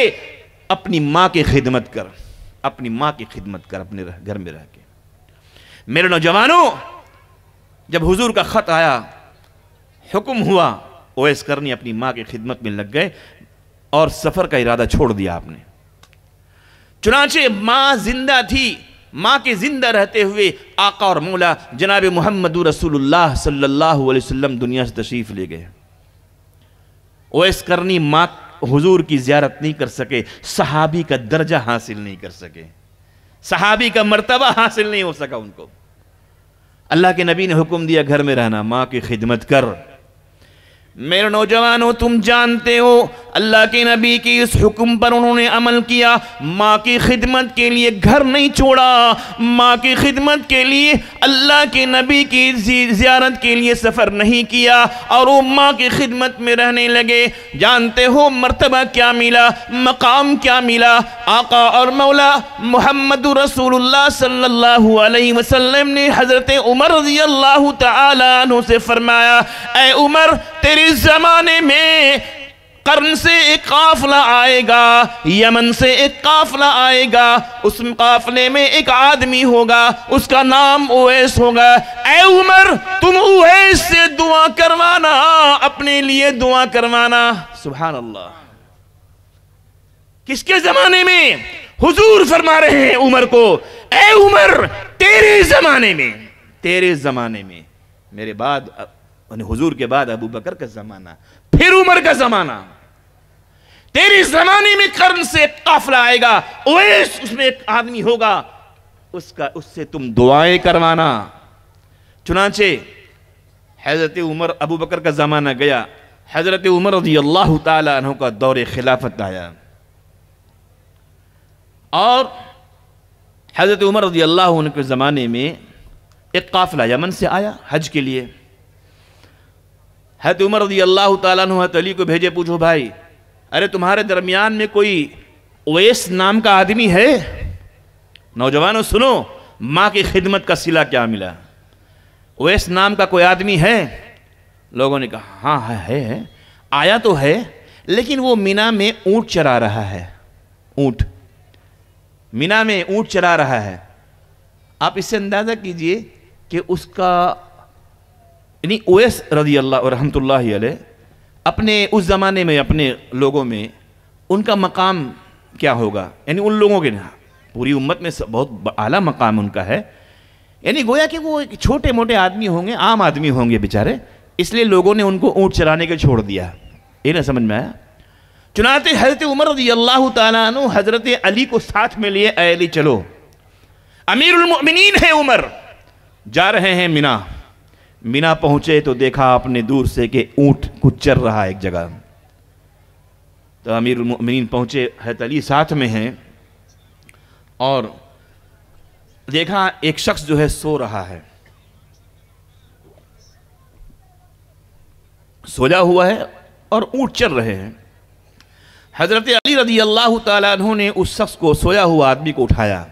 اپنی ماں کی خدمت کر، اپنی ماں کی خدمت کر اپنے گھر میں رہ کے۔ میرے نوجوانوں، جب حضور کا خط آیا، حکم ہوا، اویس قرنی اپنی ماں کی خدمت میں لگ گئے اور سفر کا ارادہ چھوڑ دیا آپ نے۔ چنانچہ ماں زندہ تھی، ماں کے زندہ رہتے ہوئے آقا اور مولا جناب محمد رسول اللہ صلی اللہ علیہ وسلم دنیا سے تشریف لے گئے۔ اویس قرنی ماں حضور کی زیارت نہیں کر سکے، صحابی کا درجہ حاصل نہیں کر سکے، صحابی کا مرتبہ حاصل نہیں ہو سکا ان کو۔ اللہ کے نبی نے حکم دیا گھر میں رہنا، ماں کی خدمت کر۔ میرے نوجوانوں، تم جانتے ہو اللہ کے نبی کی اس حکم پر انہوں نے عمل کیا، ماں کی خدمت کے لیے گھر نہیں چھوڑا، ماں کی خدمت کے لیے اللہ کے نبی کی زیارت کے لیے سفر نہیں کیا، اور وہ ماں کی خدمت میں رہنے لگے۔ جانتے ہو مرتبہ کیا ملا، مقام کیا ملا؟ آقا اور مولا محمد رسول اللہ صلی اللہ علیہ وسلم نے حضرت عمر رضی اللہ تعالیٰ عنہ سے فرمایا، اے عمر، تیرے زمانے میں قرن سے ایک قافلہ آئے گا، یمن سے ایک قافلہ آئے گا، اس قافلے میں ایک آدمی ہوگا، اس کا نام اویس ہوگا۔ اے عمر، تم اویس سے دعا کروانا، اپنے لیے دعا کروانا۔ سبحان اللہ۔ کس کے زمانے میں؟ حضور فرما رہے ہیں عمر کو، اے عمر، تیرے زمانے میں، میرے بعد حضور کے بعد ابو بکر کا زمانہ، پھر عمر کا زمانہ، تیرے زمانے میں قرن سے ایک قافلہ آئے گا، اویس اس میں ایک آدمی ہوگا، اس سے تم دعائیں کروانا۔ چنانچہ حضرت عمر، ابو بکر کا زمانہ گیا، حضرت عمر رضی اللہ تعالیٰ عنہ کا دور خلافت آیا، اور حضرت عمر رضی اللہ عنہ کے زمانے میں ایک قافلہ یمن سے آیا حج کے لیے۔ حضرت عمر رضی اللہ تعالیٰ عنہ حضرت علی کو بھیجے، پوچھو بھائی، ارے تمہارے درمیان میں کوئی اویس نام کا آدمی ہے؟ نوجوانوں سنو، ماں کی خدمت کا صلہ کیا ملا۔ اویس نام کا کوئی آدمی ہے؟ لوگوں نے کہا ہاں ہے، آیا تو ہے، لیکن وہ مینا میں اونٹ چرا رہا ہے، اونٹ مینا میں اونٹ چرا رہا ہے۔ آپ اس سے اندازہ کیجئے کہ اس کا یعنی اویس رضی اللہ اور رحمت اللہ علیہ اپنے اس زمانے میں اپنے لوگوں میں ان کا مقام کیا ہوگا، یعنی ان لوگوں کے پوری امت میں بہت اعلیٰ مقام ان کا ہے، یعنی گویا کہ وہ ایک چھوٹے موٹے آدمی ہوں گے، عام آدمی ہوں گے بیچارے، اس لیے لوگوں نے ان کو اونٹ چرانے کے چھوڑ دیا. یہ نہ سمجھ میں آیا. چنانچہ حضرت عمر رضی اللہ تعالیٰ عنہ حضرت علی کو ساتھ میں لیے، اے علی چلو، امیر المؤمنین ہے عمر، جا رہے ہیں مینا. مینا پہنچے تو دیکھا آپ نے دور سے کہ اونٹ کچھ چر رہا ہے ایک جگہ. تو امیر المؤمنین پہنچے، حضرت علی ساتھ میں ہیں، اور دیکھا ایک شخص جو ہے سو رہا ہے، سویا ہوا ہے اور اونٹ چر رہے ہیں. حضرت علی رضی اللہ تعالیٰ عنہ نے اس شخص کو، سویا ہوا آدمی کو اٹھایا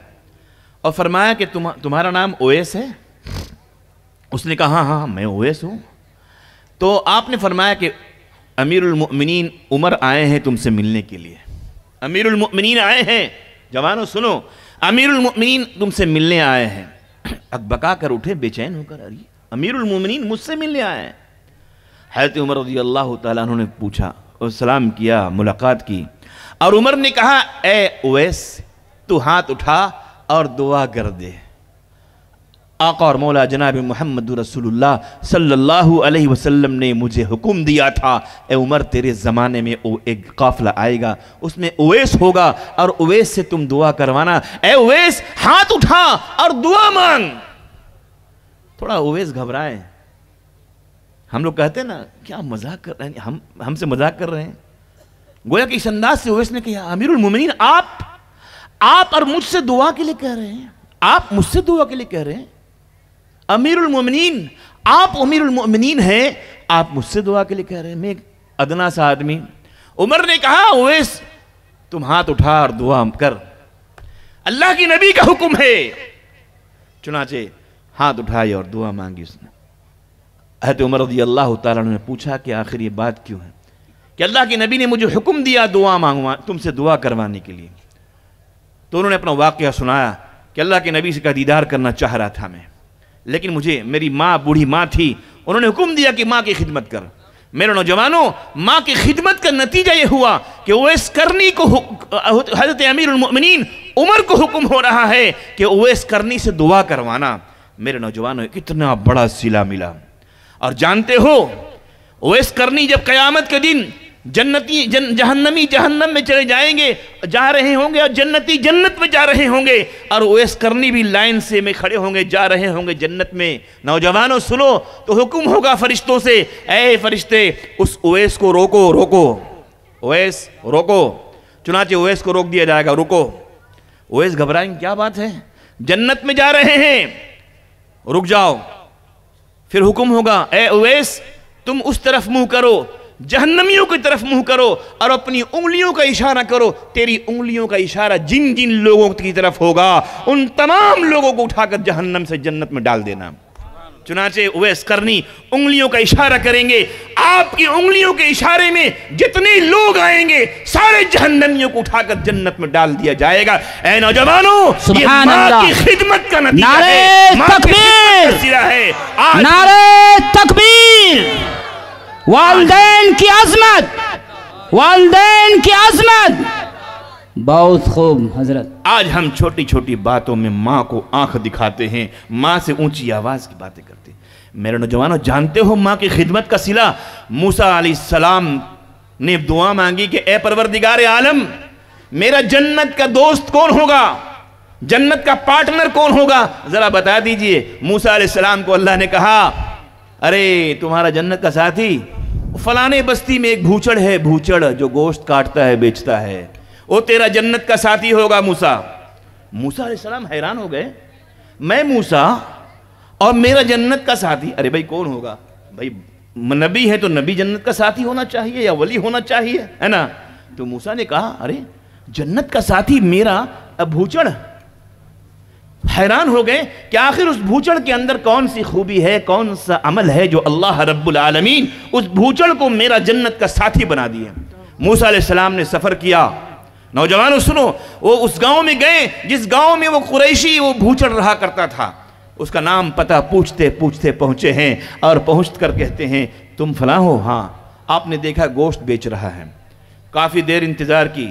اور فرمایا کہ تمہارا نام اویس ہے؟ اس نے کہا ہاں میں اویس ہوں. تو آپ نے فرمایا کہ امیر المؤمنین عمر آئے ہیں تم سے ملنے کے لیے. امیر المؤمنین آئے ہیں، جوانوں سنو، امیر المؤمنین تم سے ملنے آئے ہیں. اکبکا کر اٹھے بے چین ہو کر، امیر المؤمنین مجھ سے ملنے آئے ہیں. حضرت عمر رضی اللہ تعالیٰ عنہ نے پوچھا اور سلام کیا، ملاقات کی، اور عمر نے کہا اے اویس تو ہاتھ اٹھا اور دعا کر دے. آقا اور مولا جناب محمد رسول اللہ صلی اللہ علیہ وسلم نے مجھے حکم دیا تھا، اے عمر تیرے زمانے میں ایک قافلہ آئے گا، اس میں اویس ہوگا اور اویس سے تم دعا کروانا. اے اویس ہاتھ اٹھا اور دعا مانگ. تھوڑا اویس گھبرائے. ہم لوگ کہتے ہیں نا کیا مذاق کر رہے ہیں، ہم سے مذاق کر رہے ہیں. گویا کہ اس انداز سے اویس نے کہا امیر المومنین آپ اور مجھ سے دعا کے لیے کہہ رہے ہیں، آپ مجھ سے دعا کے لیے کہہ رہے ہیں. امیر المومنین، آپ امیر المومنین ہیں، آپ مجھ سے دعا کے لیے کہہ رہے ہیں، میں ایک ادنا سا آدمی. عمر نے کہا اویس تم ہاتھ اٹھا اور دعا کر، اللہ کی نبی کا حکم ہے. چنانچہ ہاتھ اٹھائی اور دعا مانگی اس نے. حضرت عمر رضی اللہ تعالیٰ عنہ نے پوچھا کہ آخر یہ بات کیوں ہے کہ اللہ کے نبی نے مجھے حکم دیا دعا مانگوا، تم سے دعا کروانے کے لیے. تو انہوں نے اپنا واقعہ سنایا کہ اللہ کے نبی سے کا دیدار کرنا چاہ رہا تھا میں، لیکن مجھے میری ماں بوڑھی ماں تھی، انہوں نے حکم دیا کہ ماں کی خدمت کر. میرے نوجوانوں، ماں کی خدمت کا نتیجہ یہ ہوا کہ اویس کرنی کو حضرت امیر المؤمنین عمر کو حکم ہو رہا ہے کہ اویس کرنی سے دعا کروانا. میرے نوجوانوں کتنا بڑا صلہ ملا. اور جانتے ہو اویس کرنی جب قیامت کے دن جہنمی جہنم میں چلے جائیں گے، جا رہے ہوں گے، اور جنتی جنت میں جا رہے ہوں گے، اور اویس کرنی بھی لائن سے میں کھڑے ہوں گے، جا رہے ہوں گے جنت میں. نوجوانوں سنو، تو حکم ہوگا فرشتوں سے، اے فرشتے اس اویس کو روکو، اویس روکو. چنانچہ اویس کو روک دیا جائے گا، رکو. اویس گھبرائیں کیا بات ہے، جنت میں جا رہے ہیں، رک جاؤ. پھر حکم ہوگا اے اویس تم اس طرف منہ کرو، جہنمیوں کی طرف منہ کرو، اور اپنی انگلیوں کا اشارہ کرو. تیری انگلیوں کا اشارہ جن جن لوگوں کی طرف ہوگا ان تمام لوگوں کو اٹھا کر جہنم سے جنت میں ڈال دینا. چنانچہ اویس کرنی انگلیوں کا اشارہ کریں گے، آپ کی انگلیوں کے اشارے میں جتنے لوگ آئیں گے سارے جہنمیوں کو اٹھا کر جنت میں ڈال دیا جائے گا. اے نوجوانوں، یہ ماں کی خدمت کا نتیجہ ہے، ماں کی خدمت کا صلہ ہے. نعرہ تکبیر! والدین کی عظمت، والدین کی عظمت! بہت خوب حضرت. آج ہم چھوٹی چھوٹی باتوں میں ماں کو آنکھ دکھاتے ہیں، ماں سے اونچی آواز کی باتیں کرتے ہیں. میرے نوجوانوں جانتے ہو ماں کی خدمت کا صلہ؟ موسیٰ علیہ السلام نے دعا مانگی کہ اے پروردگار عالم، میرا جنت کا دوست کون ہوگا، جنت کا پارٹنر کون ہوگا، ذرا بتا دیجئے. موسیٰ علیہ السلام کو اللہ نے کہا ارے تمہارا جنت کا ساتھی فلانے بستی میں ایک بھوچڑ ہے، بھوچڑ جو گوشت کاٹتا ہے بیچتا ہے، وہ تیرا جنت کا ساتھی ہوگا موسیٰ. موسیٰ علیہ السلام حیران ہو گئے، میں موسیٰ اور میرا جنت کا ساتھی، ارے بھائی کون ہوگا، بھائی نبی ہے تو نبی جنت کا ساتھی ہونا چاہیے یا ولی ہونا چاہیے، ہے نا. تو موسیٰ نے کہا ارے جنت کا ساتھی میرا بھوچڑ. حیران ہو گئے کہ آخر اس بھوچڑ کے اندر کون سی خوبی ہے، کون سا عمل ہے جو اللہ رب العالمین اس بھوچڑ کو میرا جنت کا ساتھی بنا دیے. موسیٰ علیہ السلام نے سفر کیا. نوجوانوں سنو، وہ اس گاؤں میں گئے جس گاؤں میں وہ قریشی وہ بھوچڑ رہا کرتا تھا. اس کا نام پتہ پوچھتے پوچھتے پہنچے ہیں، اور پہنچ کر کہتے ہیں تم فلاں ہو؟ ہاں. آپ نے دیکھا گوشت بیچ رہا ہے. کافی دیر انتظار کی،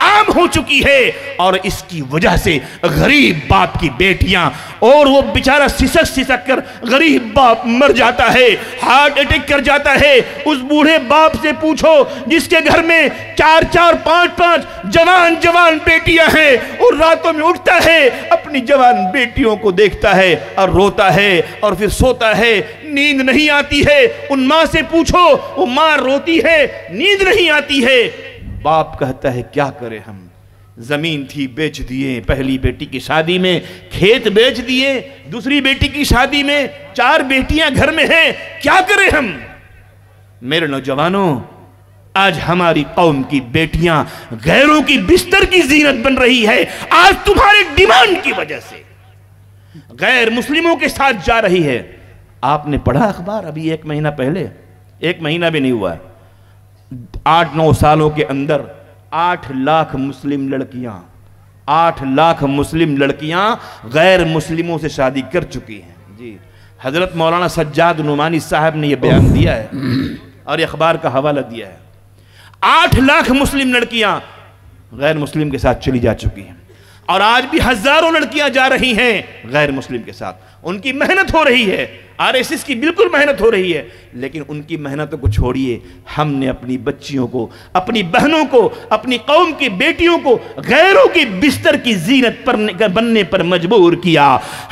عام ہو چکی ہے، اور اس کی وجہ سے غریب باپ کی بیٹیاں، اور وہ بیچارہ سسک سسک کر غریب باپ مر جاتا ہے، ہارٹ اٹیک کر جاتا ہے۔ اس بوڑھے باپ سے پوچھو جس کے گھر میں 4 5 جوان بیٹیاں ہیں، اور راتوں میں اٹھتا ہے، اپنی جوان بیٹیوں کو دیکھتا ہے اور روتا ہے اور پھر سوتا ہے، نیند نہیں آتی ہے۔ ان ماں سے پوچھو، وہ ماں روتی ہے، نیند نہیں آتی ہے۔ باپ کہتا ہے کیا کرے ہم، زمین تھی بیچ دیے پہلی بیٹی کی شادی میں، کھیت بیچ دیے دوسری بیٹی کی شادی میں، 4 بیٹیاں گھر میں ہیں، کیا کرے ہم۔ میرے نوجوانوں، آج ہماری قوم کی بیٹیاں غیروں کی بستر کی زینت بن رہی ہے، آج تمہارے ڈیمانڈ کی وجہ سے غیر مسلموں کے ساتھ جا رہی ہے۔ آپ نے پڑھا اخبار ابھی 1 مہینہ پہلے، 1 مہینہ بھی نہیں ہوا، 8-9 سالوں کے اندر 8 لاکھ مسلم لڑکیاں 8 لاکھ مسلم لڑکیاں غیر مسلموں سے شادی کر چکی ہیں۔ جی، حضرت مولانا سجاد نعمانی صاحب نے یہ بیان دیا ہے اور یہ اخبار کا حوالہ دیا ہے۔ 8 لاکھ مسلم لڑکیاں غیر مسلم کے ساتھ چلی جا چکی ہیں، اور آج بھی ہزاروں لڑکیاں جا رہی ہیں غیر مسلم کے ساتھ۔ ان کی محنت ہو رہی ہے، RSS کی بالکل محنت ہو رہی ہے، لیکن ان کی محنتوں کو چھوڑیے، ہم نے اپنی بچیوں کو، اپنی بہنوں کو، اپنی قوم کی بیٹیوں کو غیروں کی بستر کی زینت بننے پر مجبور کیا۔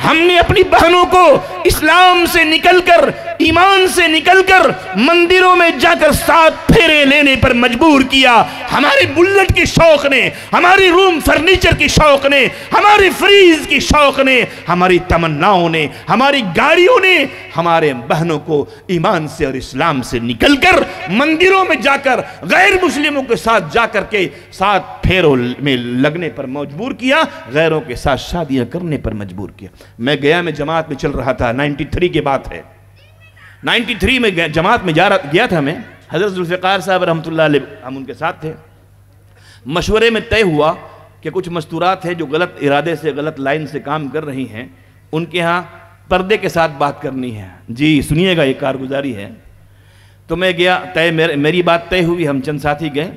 ہم نے اپنی بہنوں کو اسلام سے نکل کر، ایمان سے نکل کر مندروں میں جا کر 7 پھیرے لینے پر مجبور کیا۔ ہمارے بلٹ کے شوق نے، ہماری روم فرنیچر کی شوق نے، ہماری فریز کی شوق نے، ہماری تمناؤں نے، ہماری گاڑیوں نے ہمارے بہنوں کو ایمان سے اور اسلام سے نکل کر مندروں میں جا کر غیر مسلموں کے ساتھ جا کر کے 7 پھیروں میں لگنے پر مجبور کیا، غیروں کے ساتھ شادیاں کرنے پر مجبور کیا۔ میں گیا میں جماعت میں چل رہا تھا، 93 کی بات ہے، 93 میں جماعت میں گیا تھا میں، حضرت ذوالفقار صاحب رحمۃ اللہ علیہ ہم ان کے ساتھ تھے۔ مشورے میں طے ہوا کہ کچھ مستورات ہیں جو غلط ارادے سے، غلط لائن سے کام کر رہی ہیں، ان کے ہاں پردے کے ساتھ بات کرنی ہے۔ جی سنیے گا، یہ کارگزاری ہے۔ تو میں گیا، میری بات طے ہوئی، ہم چند ساتھی گئے۔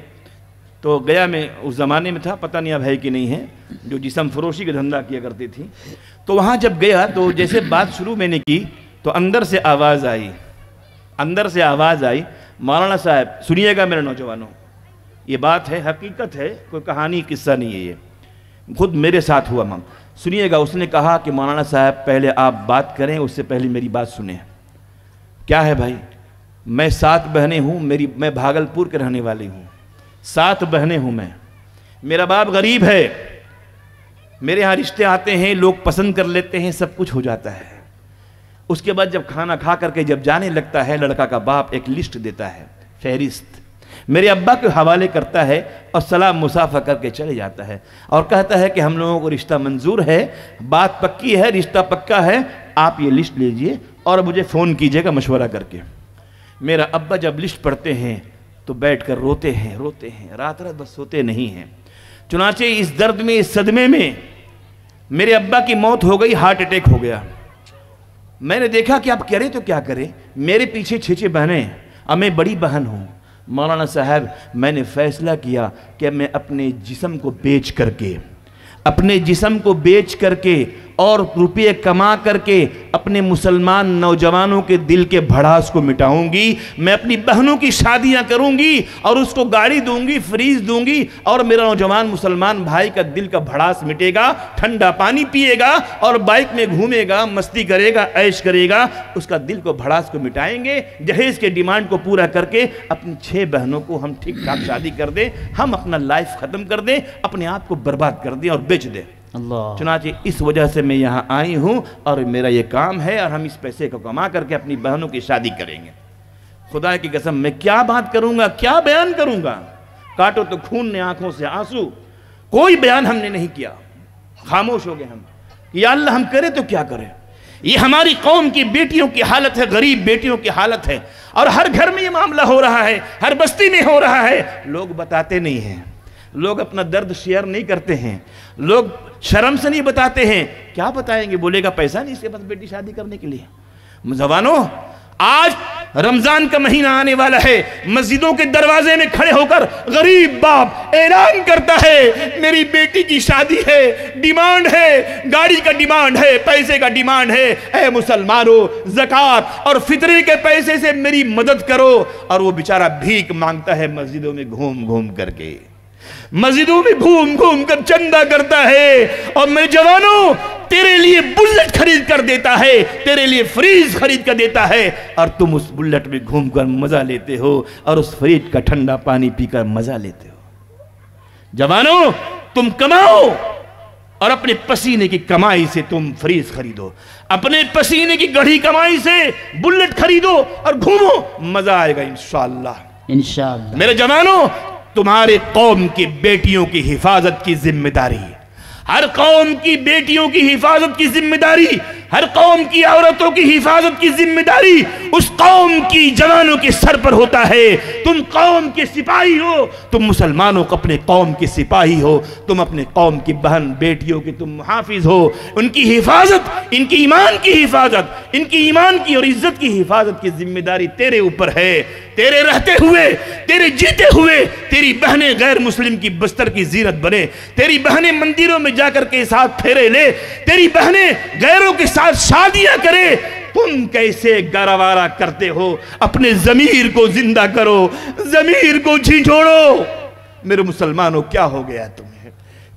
تو گیا میں، اس زمانے میں تھا، پتہ نہیں اب ہے کہ نہیں ہے، جو جسم فروشی کا دھندا کیا کرتی تھی۔ تو وہاں جب گیا تو جیسے بات شروع میں نے کی تو اندر سے آواز آئی، مولانا صاحب سنیے گا میرے نوجوانوں، یہ بات ہے، حقیقت ہے، کوئی کہانی قصہ نہیں ہے، یہ خود میرے ساتھ ہوا۔ مام سنیے گا، اس نے کہا کہ مولانا صاحب پہلے آپ بات کریں، اس سے پہلے میری بات سنیں۔ کیا ہے بھائی؟ میں 7 بہنیں ہوں، میں بھاگلپور کے رہنے والی ہوں، 7 بہنیں ہوں میں، میرا باپ غریب ہے، میرے ہاں رشتے آتے ہیں، لوگ پسند کر لیتے ہیں، سب کچھ ہو جاتا ہے۔ اس کے بعد جب کھانا کھا کر کے جب جانے لگتا ہے، لڑکا کا باپ ایک لسٹ دیتا ہے، فہرست، میرے ابا کے حوالے کرتا ہے اور سلام مسافہ کر کے چلے جاتا ہے، اور کہتا ہے کہ ہم لوگوں کو رشتہ منظور ہے، بات پکی ہے، رشتہ پکا ہے، آپ یہ لسٹ لیجئے اور مجھے فون کیجئے گا مشورہ کر کے۔ میرا ابا جب لسٹ پڑھتے ہیں تو بیٹھ کر روتے ہیں، رات بس سوتے نہیں ہیں۔ چنانچہ اس درد میں، اس صدمے میں میرے ابا کی موت ہو گئی، ہارٹ اٹیک ہو گیا۔ میں نے دیکھا کہ آپ کریں تو کیا کریں، میرے پیچھے 6 بہنیں، اب میں بڑی بہن ہوں۔ مولانا صاحب میں نے فیصلہ کیا کہ میں اپنے جسم کو بیچ کر کے اور روپے کما کر کے اپنے مسلمان نوجوانوں کے دل کے بھڑاس کو مٹاؤں گی، میں اپنی بہنوں کی شادیاں کروں گی اور اس کو گاڑی دوں گی، فریز دوں گی، اور میرا نوجوان مسلمان بھائی کا دل کا بھڑاس مٹے گا، ٹھنڈا پانی پیے گا اور بائک میں گھومے گا، مستی کرے گا، عیش کرے گا، اس کا دل کو بھڑاس کو مٹائیں گے، جہیز کے ڈیمانڈ کو پورا کر کے اپنی 6 بہنوں کو ہم ٹھیک ٹھاک شادی کر دیں، ہم اپنا لائف ختم کر دیں، اپنے آپ کو برباد کر دیں اور بیچ دیں۔ چنانچہ اس وجہ سے میں یہاں آئی ہوں اور میرا یہ کام ہے، اور ہم اس پیسے کو کما کر کے اپنی بہنوں کی شادی کریں گے۔ خدا کی قسم میں کیا بات کروں گا، کیا بیان کروں گا، کاٹو تو خون نے آنکھوں سے آنسو، کوئی بیان ہم نے نہیں کیا، خاموش ہو گئے ہم۔ یا اللہ ہم کریں تو کیا کریں، یہ ہماری قوم کی بیٹیوں کی حالت ہے، غریب بیٹیوں کی حالت ہے، اور ہر گھر میں یہ معاملہ ہو رہا ہے، ہر بستی میں ہو رہا ہے، لوگ بتاتے نہیں ہیں، لوگ اپنا درد شیئر نہیں کرتے ہیں، لوگ شرم سے نہیں بتاتے ہیں، کیا بتائیں گے، بولے گا پیسہ نہیں اس کے پاس بیٹی شادی کرنے کے لیے۔ جوانوں، آج رمضان کا مہینہ آنے والا ہے، مسجدوں کے دروازے میں کھڑے ہو کر غریب باپ اعلان کرتا ہے میری بیٹی کی شادی ہے، ڈیمانڈ ہے، گاڑی کا ڈیمانڈ ہے، پیسے کا ڈیمانڈ ہے، اے مسلمانوں زکوٰۃ اور فطرے کے پیسے سے میری مدد کرو۔ اور وہ بیچارہ بھیک مانگتا ہے مسجدوں میں گھوم گھوم کر کے، مسجدوں میں گھوم گھوم کر چندہ کرتا ہے، اور میرے جوانوں تیرے لیے بلٹ خرید کر دیتا ہے، تیرے لیے فریج خرید کر دیتا ہے، اور تم اس بلٹ میں گھوم کر مزہ لیتے ہو اور اس فریج کا ٹھنڈا پانی پی کر مزہ لیتے ہو۔ جوانوں تم کماؤ اور اپنے پسینے کی کمائی سے تم فریج خریدو، اپنے پسینے کی گڑھی کمائی سے بلٹ خریدو اور گھومو، مزہ آئے گا انشاءاللہ۔ انشاءاللہ میرے جوانوں تمہارے قوم کی بیٹیوں کی حفاظت کی ذمہ داری، ہر قوم کی بیٹیوں کی حفاظت کی ذمہ داری، ہر قوم کی عورتوں کی حفاظت کی ذمہ داری اس قوم کی جوانوں کے سر پر ہوتا ہے۔ تم قوم کے سپاہی ہو، تم مسلمانوں کو اپنے قوم کے سپاہی ہو، تم اپنے قوم کی بہن بیٹیوں کی تم محافظ ہو، ان کی حفاظت، ان کی ایمان کی حفاظت، ان کی ایمان کی اور عزت کی حفاظت کی ذمہ داری تیرے اوپر ہے۔ تیرے رہتے ہوئے، تیرے جیتے ہوئے تیری بہنیں غیر مسلم کی بستر کی زینت بنے، تیری بہنیں مندروں میں جا کر کے ساتھ پھیرے لے، تیری بہنیں غیروں کے ساتھ شادیاں کرے، تم کیسے گاروارہ کرتے ہو؟ اپنے ضمیر کو زندہ کرو، ضمیر کو جھنجھوڑو۔ میرے مسلمانوں کیا ہو گیا تمہیں؟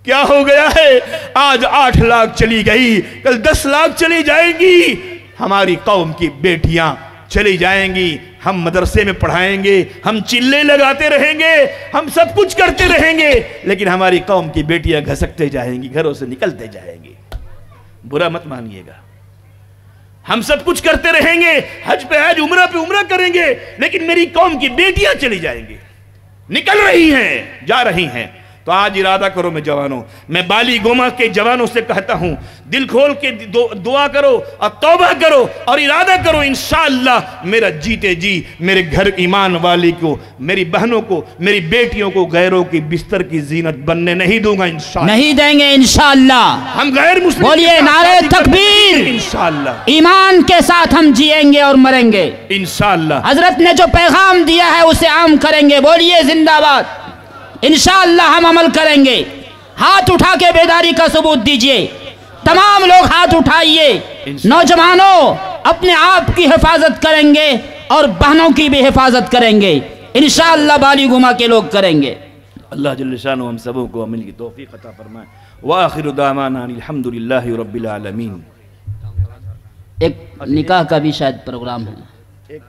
کیا ہو گیا ہے؟ آج 8 لاکھ چلی گئی، کل 10 لاکھ چلی جائیں گی۔ ہماری قوم کی بیٹیاں چلی جائیں گی، ہم مدرسے میں پڑھائیں گے، ہم چلے لگاتے رہیں گے، ہم سب کچھ کرتے رہیں گے، لیکن ہماری قوم کی بیٹیاں گھسکتے جائیں گی، گھروں سے نکلتے جائیں گی۔ برا مت مانیے گا، ہم سب کچھ کرتے رہیں گے، حج پہ حج، عمرہ پہ عمرہ کریں گے، لیکن میری قوم کی بیٹیاں چلی جائیں گی، نکل رہی ہیں، جا رہی ہیں۔ تو آج ارادہ کرو میں جوانوں، میں بالی گوما کے جوانوں سے کہتا ہوں، دل کھول کے دعا کرو اور توبہ کرو اور ارادہ کرو، انشاءاللہ میرا جیتے جی میرے گھر ایمان والی کو، میری بہنوں کو، میری بیٹیوں کو غیروں کی بستر کی زینت بننے نہیں دوں گا انشاءاللہ، نہیں دیں گے انشاءاللہ۔ ہم غیر مسلم بولیے نعرہ تکبیر، انشاءاللہ، ایمان کے ساتھ ہم جیئیں گے اور مریں گے انشاءاللہ۔ حضرت نے جو پیغام دیا ہے اسے عام کریں گے، بولیے زندہ باد۔ انشاءاللہ ہم عمل کریں گے۔ ہاتھ اٹھا کے بیداری کا ثبوت دیجئے، تمام لوگ ہاتھ اٹھائیے۔ نوجوانوں اپنے آپ کی حفاظت کریں گے اور بہنوں کی بھی حفاظت کریں گے، انشاءاللہ بالی گما کے لوگ کریں گے۔ اللہ جل شانہ ہم سبوں کو عمل کی توفیق عطا فرمائے۔ وآخر دعوانا الحمدللہ رب العالمین۔ ایک نکاح کا بھی شاید پروگرام ہے، ایک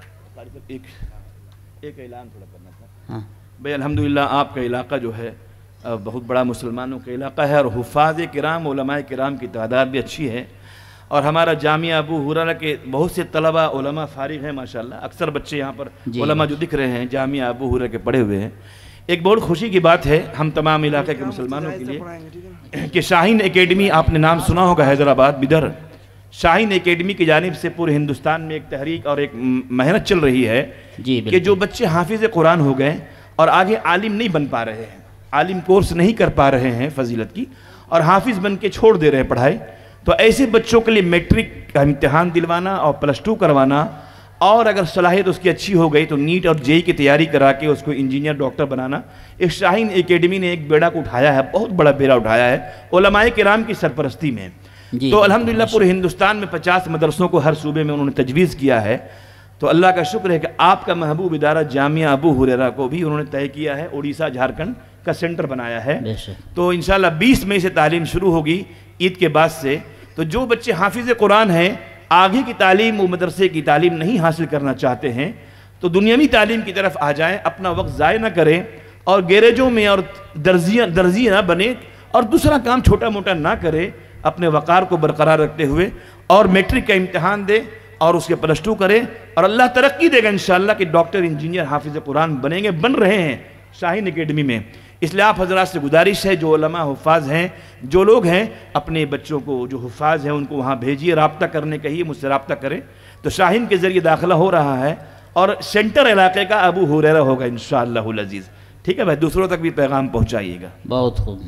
اعلان تھوڑا کرنا تھا۔ ہاں بھئی الحمدللہ آپ کا علاقہ جو ہے بہت بڑا مسلمانوں کا علاقہ ہے، اور حفاظ کرام علماء کرام کی تعداد بھی اچھی ہے، اور ہمارا جامعہ ابو ہریرہ کے بہت سے طلبہ علماء فارغ ہیں ماشاءاللہ، اکثر بچے یہاں پر علماء جو دکھ رہے ہیں جامعہ ابو ہریرہ کے پڑھے ہوئے ہیں۔ ایک بہت خوشی کی بات ہے ہم تمام علاقے کے مسلمانوں کے لیے کہ شاہین اکیڈمی، آپ نے نام سنا ہوگا حیدرآباد بدر، شاہین اکیڈمی کی جانب سے پورے ہندوستان میں ایک تحریک اور ایک محنت چل رہی ہے کہ جو بچے حافظ قرآن ہو گئے اور آگے عالم نہیں بن پا رہے ہیں، عالم کورس نہیں کر پا رہے ہیں فضیلت کی، اور حافظ بن کے چھوڑ دے رہے ہیں پڑھائی، تو ایسے بچوں کے لیے میٹرک کا امتحان دلوانا اور +2 کروانا، اور اگر صلاحیت اس کی اچھی ہو گئی تو نیٹ اور JEE کی تیاری کرا کے اس کو انجینئر ڈاکٹر بنانا، اس شاہین اکیڈمی نے ایک بیڑا کو اٹھایا ہے، بہت بڑا بیڑا اٹھایا ہے علماء کرام کی سرپرستی میں۔ تو الحمدللہ پورے ہندوستان میں 50 مدرسوں کو ہر صوبے میں انہوں نے تجویز کیا ہے۔ تو اللہ کا شکر ہے کہ آپ کا محبوب ادارہ جامعہ ابو ہریرہ کو بھی انہوں نے طے کیا ہے، اڑیسہ جھارکھنڈ کا سینٹر بنایا ہے۔ تو انشاءاللہ 20 مئی سے تعلیم شروع ہوگی عید کے بعد سے۔ تو جو بچے حافظ قرآن ہیں، آگے کی تعلیم و مدرسے کی تعلیم نہیں حاصل کرنا چاہتے ہیں، تو دنیاوی تعلیم کی طرف آ جائیں، اپنا وقت ضائع نہ کریں، اور گیریجوں میں اور درزی نہ بنے، اور دوسرا کام چھوٹا موٹا نہ کرے، اپنے وقار کو برقرار رکھتے ہوئے، اور میٹرک کا امتحان دے اور اس کے +2 کرے، اور اللہ ترقی دے گا انشاءاللہ کہ ڈاکٹر انجینئر حافظ قرآن بنیں گے، بن رہے ہیں شاہین اکیڈمی میں۔ اس لیے آپ حضرات سے گزارش ہے جو علماء حفاظ ہیں، جو لوگ ہیں اپنے بچوں کو جو حفاظ ہیں ان کو وہاں بھیجیے، رابطہ کرنے کہیے، مجھ سے رابطہ کریں۔ تو شاہین کے ذریعے داخلہ ہو رہا ہے، اور سینٹر علاقے کا ابو ہریرہ ہوگا انشاءاللہ العزیز۔ ٹھیک ہے بھائی، دوسروں تک بھی پیغام پہنچائیے گا۔ بہت خوب۔